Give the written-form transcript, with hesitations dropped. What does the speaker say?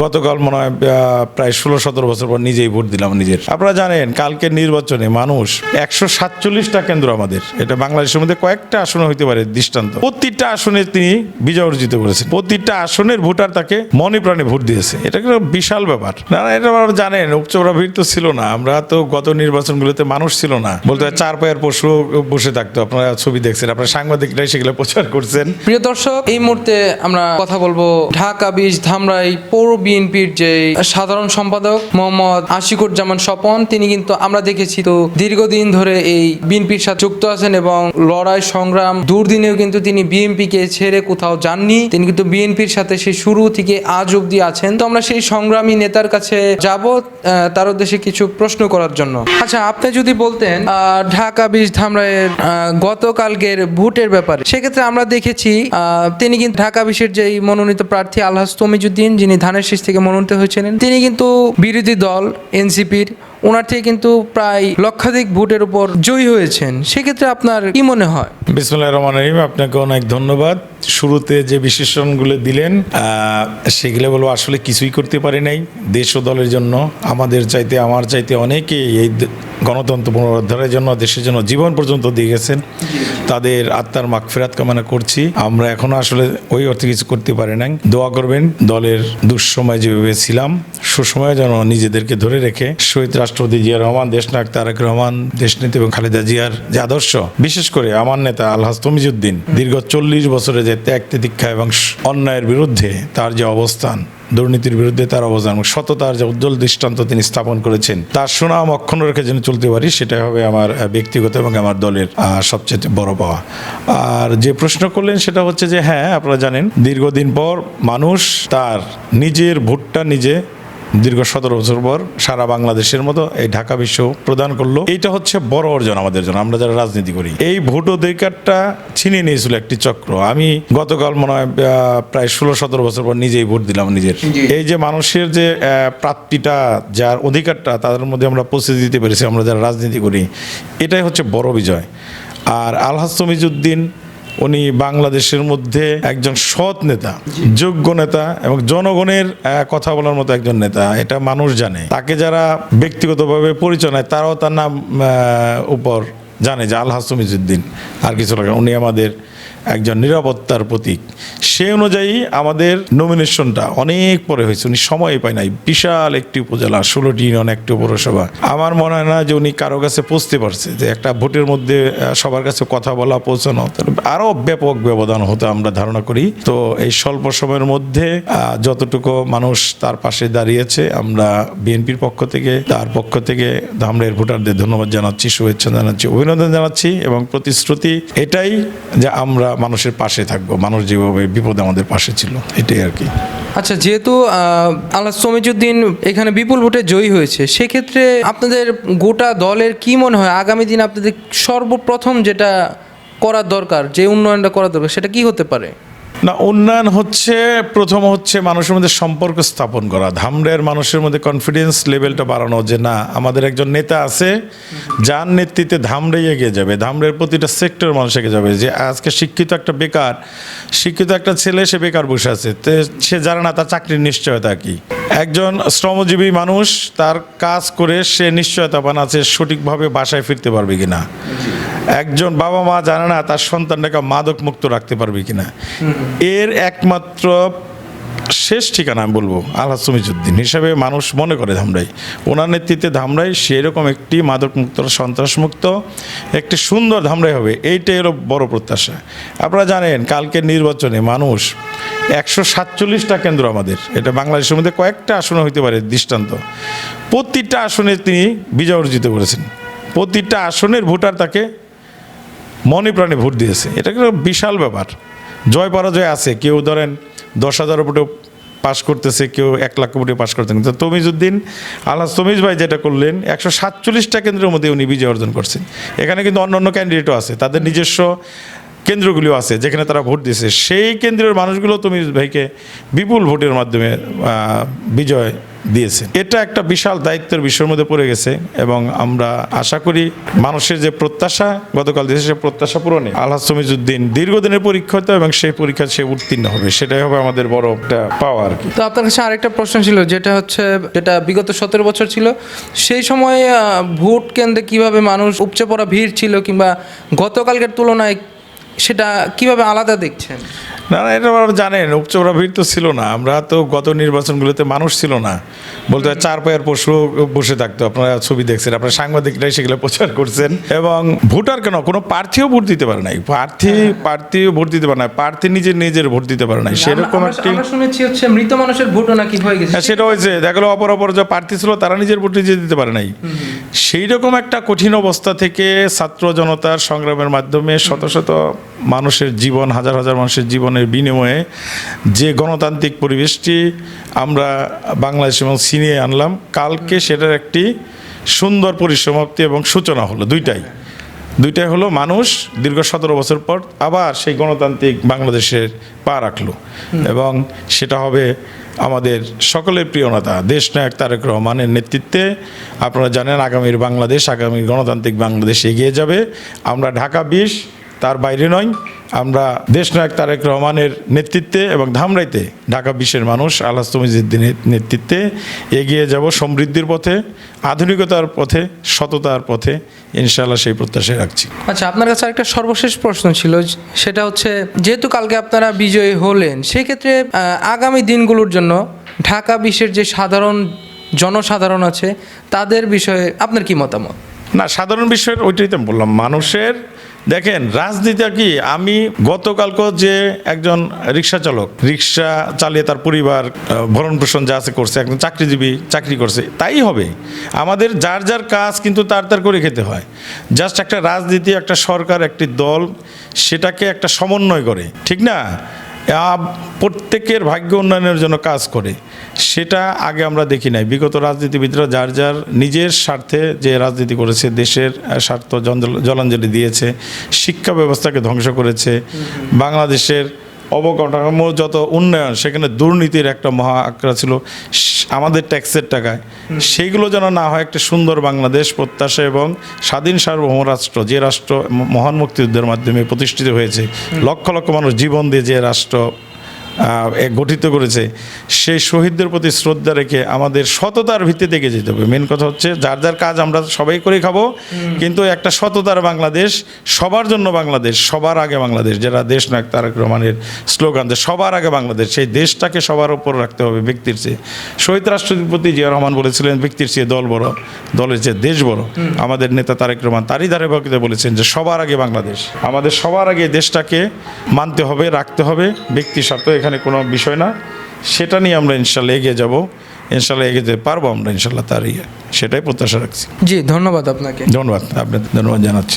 গতকাল মনে হয় প্রায় 16-17 বছর পর নিজেই ভোট দিলাম নিজের। আপনারা জানেন কালকের নির্বাচনে মানুষ 147টা কেন্দ্র আমাদের, এটা বাংলাদেশের মধ্যে কয়েকটা আসনে হইতে পারে দৃষ্টান্ত, প্রতিটা আসনে তিনি বিজয় অর্জিত করেছেন। প্রতিটা আসনের ভোটার তাকে মনে প্রাণে ভোট দিয়েছে। এটা একটা বিশাল ব্যাপার। না এটা আপনারা জানেন, উপচোপড়া ভিড় তো ছিল না। আমরা তো গত নির্বাচনগুলোতে মানুষ ছিল না, বলতে হয় 4 পায়ের পশু বসে থাকতো। আপনারা ছবি দেখছেন, আপনারা সাংবাদিকরাই সেগুলো প্রচার করছেন। প্রিয় দর্শক, এই মুহূর্তে আমরা কথা বলবো ঢাকা 20 ধামরাই পৌর বিএনপির যে সাধারণ সম্পাদক মোহাম্মদ আশিকুজ্জামান স্বপন। তিনি কিন্তু আমরা দেখেছি তো দীর্ঘদিন ধরে এই বিএনপির সাথে যুক্ত আছেন এবং লড়াই সংগ্রাম দুর্দিনেও কিন্তু তিনি বিএনপিকে ছেড়ে কোথাও যাননি। তিনি কিন্তু বিএনপির সাথে সেই শুরু থেকে আজ অব্দি আছেন। তো আমরা সেই সংগ্রামী নেতার কাছে যাব তার উদ্দেশ্যে কিছু প্রশ্ন করার জন্য। আচ্ছা, আপনি যদি বলতেন ঢাকা 20 ধামরাইয়ের গতকালকের ভোটের ব্যাপারে, সেক্ষেত্রে আমরা দেখেছি তিনি কিন্তু ঢাকা 20-এর যে মনোনীত প্রার্থী আলহাজ তমিজউদ্দিন, যিনি ধানের শীষ থেকে মনোনীত হয়েছিলেন, তিনি কিন্তু বিরোধী দল এনসিপির ওনার থেকে কিন্তু প্রায় লক্ষাধিক ভোটের উপর জয়ী হয়েছেন। সেক্ষেত্রে আপনার কি মনে হয়? বিসমিল্লাহির রহমানির রহিম। আপনাকে অনেক ধন্যবাদ। শুরুতে যে বিশেষণগুলো দিলেন সেগুলো বলবো আসলে কিছুই করতে পারি নাই দেশ ও দলের জন্য। আমার চাইতে অনেকেই এই গণতন্ত্র পুনরুদ্ধারের জন্য, দেশের জন্য জীবন পর্যন্ত দিয়ে গেছেন। তাদের আত্মার মাগফিরাত কামনা করছি। আমরা এখনো আসলে ওই অর্থে কিছু করতে পারি নাই। দোয়া করবেন দলের দুঃসময় যেভাবে ছিলাম, সুসময়ে যেন নিজেদেরকে ধরে রেখে শহীদ রাষ্ট্রপতি জিয়া রহমান, দেশনায়ক তারেক রহমান, দেশনেত্রী এবং খালেদা জিয়ার যে আদর্শ, বিশেষ করে আমার নেতা আলহাজ তমিজউদ্দিন দীর্ঘ 40 বছরে যে ত্যাগ তিতিক্ষা এবং অন্যায়ের বিরুদ্ধে তার যে অবস্থান, দুর্নীতির বিরুদ্ধে তার অবদান, সততার যে উজ্জ্বল দৃষ্টান্ত তিনি স্থাপন করেছেন, তার সুনাম অক্ষুণ্ণ রেখে যেন চলতে পারি, সেটাই হবে আমার ব্যক্তিগত এবং আমার দলের সবচেয়ে বড় পাওয়া। আর যে প্রশ্ন করলেন সেটা হচ্ছে যে হ্যাঁ, আপনারা জানেন দীর্ঘদিন পর মানুষ তার নিজের ভোটটা নিজে দীর্ঘ 17 বছর পর সারা বাংলাদেশের মতো এই ঢাকা বিশ্ব প্রদান করলো। এইটা হচ্ছে বড় অর্জন আমাদের জন্য, আমরা যারা রাজনীতি করি। এই ভোট অধিকারটা ছিনিয়ে নিয়েছিল একটি চক্র। আমি গতকাল মনে হয় প্রায় 16-17 বছর পর নিজেই ভোট দিলাম নিজের। এই যে মানুষের যে প্রাপ্তিটা, যার অধিকারটা তাদের মধ্যে আমরা পৌঁছে দিতে পেরেছি আমরা যারা রাজনীতি করি, এটাই হচ্ছে বড় বিজয়। আর আলহাজ তমিজউদ্দিন উনি বাংলাদেশের মধ্যে একজন সৎ নেতা, যোগ্য নেতা এবং জনগণের কথা বলার মতো একজন নেতা, এটা মানুষ জানে। তাকে যারা ব্যক্তিগতভাবে পরিচয় নেয় তারাও তার নাম উপর জানে যে আলহাজ তমিজউদ্দিন। আর কিছু লাগে, উনি আমাদের একজন নিরাপত্তার প্রতীক। সে অনুযায়ী আমাদের নমিনেশনটা অনেক পরে হয়েছে, উনি সময় পায় নাই। বিশাল একটি উপজেলা, 16টি ইউনিয়ন, একটি পৌরসভা। আমার মনে হয় না যে উনি কারো কাছে পৌঁছতে পারছে, যে একটা ভোটের মধ্যে সবার কাছে কথা বলা, পৌঁছানো, আরও ব্যাপক ব্যবধান হতো আমরা ধারণা করি। তো এই স্বল্প সময়ের মধ্যে যতটুকু মানুষ তার পাশে দাঁড়িয়েছে, আমরা বিএনপির পক্ষ থেকে, তার পক্ষ থেকে ধামরাইয়ের ভোটারদের ধন্যবাদ জানাচ্ছি, শুভেচ্ছা জানাচ্ছি, অভিনন্দন জানাচ্ছি এবং প্রতিশ্রুতি এটাই যে আমরা মানুষের পাশে থাকবো, মানুষ যেভাবে বিপদে আমাদের পাশে ছিল, এটাই আর কি। আচ্ছা, যেহেতু আলহাজ তমিজউদ্দিন এখানে বিপুল ভোটে জয়ী হয়েছে, সেক্ষেত্রে আপনাদের গোটা দলের কি মনে হয় আগামী দিন আপনাদের সর্বপ্রথম যেটা করার দরকার, যে উন্নয়নটা করার দরকার, সেটা কি হতে পারে? না, উন্নয়ন হচ্ছে প্রথম হচ্ছে মানুষের মধ্যে সম্পর্ক স্থাপন করা, ধামরাইয়ের মানুষের মধ্যে কনফিডেন্স লেভেলটা বাড়ানো, যে না, আমাদের একজন নেতা আছে যার নেতৃত্বে ধামরাই এগিয়ে যাবে, ধামরাইয়ের প্রতিটা সেক্টর মানুষ এগিয়ে যাবে। যে আজকে শিক্ষিত একটা ছেলে, সে বেকার বসে আছে, সে জানে না তার চাকরির নিশ্চয়তা কি। একজন শ্রমজীবী মানুষ তার কাজ করে সে নিশ্চয়তা পান আছে সঠিকভাবে বাসায় ফিরতে পারবে কিনা। একজন বাবা মা জানে না তার সন্তানটাকে মাদক মুক্ত রাখতে পারবে কিনা। এর একমাত্র শেষ ঠিকানা আমি বলবো আলহাজ তমিজউদ্দিন হিসাবে মানুষ মনে করে ধামরাই। ওনার নেতৃত্বে ধামরাই সেরকম একটি মাদক মুক্ত, সন্ত্রাস মুক্ত একটি সুন্দর ধামরাই হবে, এইটাই হলো বড় প্রত্যাশা। আপনারা জানেন কালকের নির্বাচনে মানুষ 147টা কেন্দ্র আমাদের, এটা বাংলাদেশের মধ্যে কয়েকটা আসনে হইতে পারে দৃষ্টান্ত, প্রতিটা আসনে তিনি বিজয় অর্জিত করেছেন। প্রতিটা আসনের ভোটার তাকে মনে প্রাণে ভোট দিয়েছে। এটা একটা বিশাল ব্যাপার। জয় পরাজয় আছে, কেউ ধরেন 10,000 ভোটে পাশ করতেছে, কেউ 1 লাখ ভোটে পাশ করতেন। কিন্তু তমিজউদ্দিন, আলহাজ তমিজ ভাই যেটা করলেন, 147টা কেন্দ্রের মধ্যে উনি বিজয় অর্জন করছেন। এখানে কিন্তু অন্য ক্যান্ডিডেটও আছে, তাদের নিজস্ব কেন্দ্রগুলিও আছে যেখানে তারা ভোট দিয়েছে, সেই কেন্দ্রের মানুষগুলো তমিজ ভাইকে বিপুল ভোটের মাধ্যমে বিজয় দিয়েছে। এটা একটা বিশাল দায়িত্বের বিষয়ের মধ্যে পড়ে গেছে এবং আমরা আশা করি মানুষের যে প্রত্যাশা গতকাল দিয়েছে সে প্রত্যাশা পূরণে আলহাজ তমিজউদ্দিন দীর্ঘদিনের পরীক্ষা হতো এবং সেই পরীক্ষা সে উত্তীর্ণ হবে, সেটাই হবে আমাদের বড় একটা পাওয়া আর কি। তো আপনার কাছে আরেকটা প্রশ্ন ছিল, যেটা বিগত 17 বছর ছিল, সেই সময়ে ভোট কেন্দ্রে কিভাবে মানুষ উপচে পড়া ভিড় ছিল, কিংবা গতকালকের তুলনায় সেটা কিভাবে আলাদা দেখছেন? না এটা আপনারা জানেন, উপচোরা ভিড় তো ছিল না। আমরা তো গত নির্বাচনগুলোতে মানুষ ছিল না, বলতে হয় চার পায়ের পশু বসে থাকতো। আপনারা ছবি দেখছেন, আপনারা সাংবাদিকরাই সেগুলো প্রচার করছেন। এবং ভোটার কেন, কোনো প্রার্থীও ভোট দিতে পারে নাই, প্রার্থীও ভোট দিতে পারে না, প্রার্থী নিজের ভোট দিতে পারে নাই, সেরকম একটি আমরা শুনেছি হচ্ছে মৃত মানুষের ভোটও নাকি হয়ে গেছে। হ্যাঁ সেটা হয়েছে, দেখা গেলো অপর যে প্রার্থী ছিল তারা নিজের ভোট নিজে দিতে পারে নাই। সেই রকম একটা কঠিন অবস্থা থেকে ছাত্র জনতার সংগ্রামের মাধ্যমে শত শত মানুষের জীবন, হাজার হাজার মানুষের জীবনের বিনিময়ে যে গণতান্ত্রিক পরিবেশটি আমরা বাংলাদেশ এবং ছিনিয়ে আনলাম, কালকে সেটার একটি সুন্দর পরিসমাপ্তি এবং সূচনা হলো। দুইটাই হলো, মানুষ দীর্ঘ 17 বছর পর আবার সেই গণতান্ত্রিক বাংলাদেশের পা রাখলো এবং সেটা হবে আমাদের সকলের প্রিয় নেতা দেশনায়ক তারেক রহমানের নেতৃত্বে। আপনারা জানেন আগামীর বাংলাদেশ, আগামীর গণতান্ত্রিক বাংলাদেশ এগিয়ে যাবে। আমরা ঢাকা 20 তার বাইরে নয়, আমরা দেশনায়ক তারেক রহমানের নেতৃত্বে এবং ধামরাইতে ঢাকা 20-এর মানুষ আলহাজ তমিজউদ্দিনের নেতৃত্বে এগিয়ে যাব সমৃদ্ধির পথে, আধুনিকতার পথে, সততার পথে, ইনশাআল্লাহ সেই প্রত্যাশায় রাখছি। আচ্ছা, আপনার কাছে একটা সর্বশেষ প্রশ্ন ছিল, সেটা হচ্ছে যেহেতু কালকে আপনারা বিজয়ী হলেন, সেক্ষেত্রে আগামী দিনগুলোর জন্য ঢাকা 20-এর যে জনসাধারণ আছে তাদের বিষয়ে আপনার কি মতামত? না, সাধারণ বিষয়ের ওইটাই তো বললাম, মানুষের দেখেন রাজনীতি কি, আমি গতকালকে যে একজন রিক্সা চালক রিক্সা চালিয়ে তার পরিবার ভরণ পোষণ যা আছে করছে, একজন চাকরিজীবী চাকরি করছে, তাই হবে। আমাদের যার কাজ কিন্তু তার করে খেতে হয়। জাস্ট একটা রাজনীতি, একটা সরকার, একটি দল সেটাকে একটা সমন্বয় করে, ঠিক না, প্রত্যেকের ভাগ্য উন্নয়নের জন্য কাজ করে, সেটা আগে আমরা দেখি নাই। বিগত রাজনীতিবিদরা যার নিজের স্বার্থে যে রাজনীতি করেছে, দেশের স্বার্থ জলাঞ্জলি দিয়েছে, শিক্ষা ব্যবস্থাকে ধ্বংস করেছে, বাংলাদেশের অবকাঠামো যত উন্নয়ন সেখানে দুর্নীতির একটা মহা আঁকড়া ছিল আমাদের ট্যাক্সের টাকায়। সেইগুলো যেন না হয়, একটা সুন্দর বাংলাদেশ প্রত্যাশা এবং স্বাধীন সার্বভৌম রাষ্ট্র, যে রাষ্ট্র মহান মুক্তিযুদ্ধের মাধ্যমে প্রতিষ্ঠিত হয়েছে, লক্ষ লক্ষ মানুষ জীবন দিয়ে যে রাষ্ট্র গঠিত করেছে, সেই শহীদদের প্রতি শ্রদ্ধা রেখে আমাদের সততার ভিত্তিতে এগিয়ে যেতে হবে। মেন কথা হচ্ছে যার কাজ আমরা সবাই করে খাবো, কিন্তু একটা সততার বাংলাদেশ, সবার জন্য বাংলাদেশ, সবার আগে বাংলাদেশ, যারা দেশনায়ক তারেক রহমানের স্লোগান যে সবার আগে বাংলাদেশ, সেই দেশটাকে সবার উপর রাখতে হবে ব্যক্তির চেয়ে। শহীদ রাষ্ট্রপতি জিয়া রহমান বলেছিলেন ব্যক্তির চেয়ে দল বড়, দলের চেয়ে দেশ বড়। আমাদের নেতা তারেক রহমান তারই ধারাবাহিকতা বলেছেন যে সবার আগে বাংলাদেশ, আমাদের সবার আগে দেশটাকে মানতে হবে, রাখতে হবে, ব্যক্তি স্বার্থ এখানে কোনো বিষয় না। সেটা নিয়ে আমরা ইনশাল্লাহ এগিয়ে যাব, ইনশাল্লাহ এগিয়ে যেতে পারবো আমরা ইনশাল্লাহ, সেটাই প্রত্যাশা রাখছি। জি, ধন্যবাদ আপনাকে। ধন্যবাদ, আপনাদের ধন্যবাদ জানাচ্ছি।